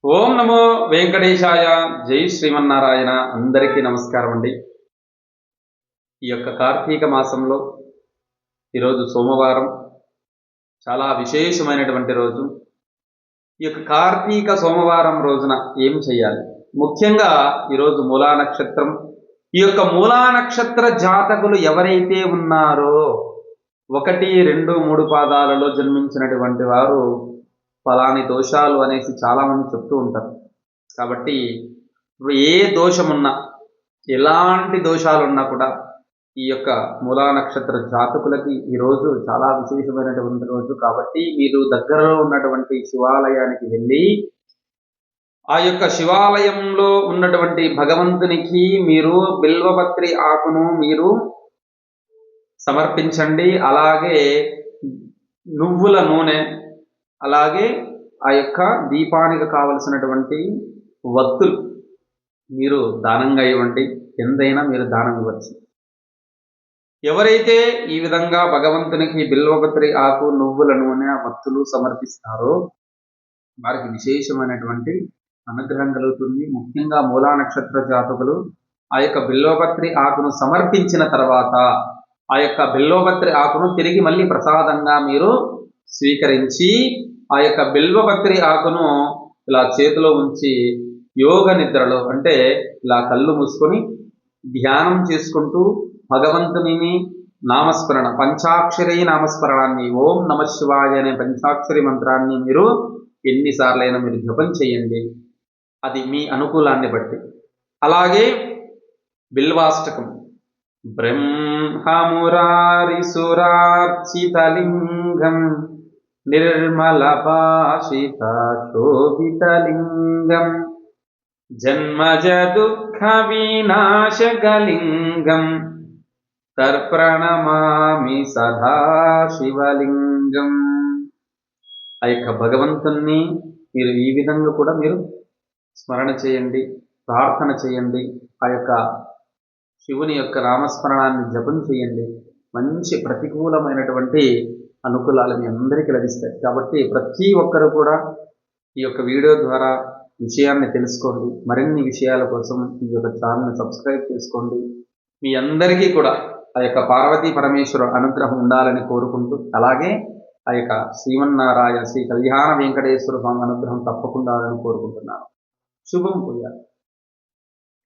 ఓం నమో వెంకటేశాయ. జై శ్రీమన్నారాయణ. అందరికీ నమస్కారం అండి. ఈ యొక్క కార్తీక మాసంలో ఈరోజు సోమవారం, చాలా విశేషమైనటువంటి రోజు. ఈ యొక్క కార్తీక సోమవారం రోజున ఏం చేయాలి? ముఖ్యంగా ఈరోజు మూలా నక్షత్రం. ఈ యొక్క మూలా నక్షత్ర జాతకులు ఎవరైతే ఉన్నారో 1, 2, 3 పాదాలలో జన్మించినటువంటి వారు ఫలాని దోషాలు అనేసి చాలామంది చెప్తూ ఉంటారు. కాబట్టి ఇప్పుడు ఏ దోషమున్నా, ఎలాంటి దోషాలున్నా కూడా ఈ యొక్క మూలా నక్షత్ర జాతకులకి ఈరోజు చాలా విశేషమైనటువంటి రోజు. కాబట్టి మీరు దగ్గరలో ఉన్నటువంటి శివాలయానికి వెళ్ళి ఆ యొక్క శివాలయంలో ఉన్నటువంటి భగవంతునికి మీరు బిల్వపత్రి ఆకును మీరు సమర్పించండి. అలాగే నువ్వుల నూనె, అలాగే ఆ యొక్క దీపానికి కావలసినటువంటి వత్తులు మీరు దానంగా ఇవ్వండి. ఎంతైనా మీరు దానం ఇవ్వచ్చు. ఎవరైతే ఈ విధంగా భగవంతునికి బిల్వపత్రి ఆకు, నువ్వుల నూనె, వత్తులు సమర్పిస్తారో వారికి విశేషమైనటువంటి అనుగ్రహం కలుగుతుంది. ముఖ్యంగా మూలా నక్షత్ర జాతకులు ఆ యొక్క బిల్వపత్రి ఆకును సమర్పించిన తర్వాత ఆ యొక్క బిల్వపత్రి ఆకును తిరిగి మళ్ళీ ప్రసాదంగా మీరు స్వీకరించి ఆ యొక్క బిల్వపత్రి ఆకును ఇలా చేతిలో ఉంచి యోగ నిద్రలో, అంటే ఇలా కళ్ళు మూసుకొని ధ్యానం చేసుకుంటూ భగవంతుని నామస్మరణ, పంచాక్షరి నామస్మరణాన్ని, ఓం నమ శివాయ అనే పంచాక్షరి మంత్రాన్ని మీరు ఎన్నిసార్లైనా మీరు జపం చేయండి. అది మీ అనుకూలాన్ని బట్టి. అలాగే బిల్వాష్టకం, బ్రహ్మమురారిసురార్చితలింగం నిర్మలపాశిత శోభితలింగం జన్మజ దుఃఖ వినాశకలింగం తర్ప్రణమామి సదా శివలింగం. ఆ యొక్క భగవంతుణ్ణి మీరు ఈ విధంగా కూడా మీరు స్మరణ చేయండి, ప్రార్థన చేయండి. ఆ యొక్క శివుని యొక్క నామస్మరణాన్ని జపం చేయండి. మంచి ప్రతికూలమైనటువంటి అనుకూలాలు మీ అందరికీ లభిస్తాయి. కాబట్టి ప్రతి ఒక్కరు కూడా ఈ యొక్క వీడియో ద్వారా విషయాన్ని తెలుసుకోండి. మరిన్ని విషయాల కోసం ఈ యొక్క ఛానల్ని సబ్స్క్రైబ్ చేసుకోండి. మీ అందరికీ కూడా ఆ యొక్క పార్వతీ పరమేశ్వర అనుగ్రహం ఉండాలని కోరుకుంటూ, అలాగే ఆ యొక్క శ్రీమన్నారాయణ శ్రీ కళ్యాణ వెంకటేశ్వర స్వామి అనుగ్రహం తప్పకుండా ఉండాలని కోరుకుంటున్నాను. శుభం పూజ.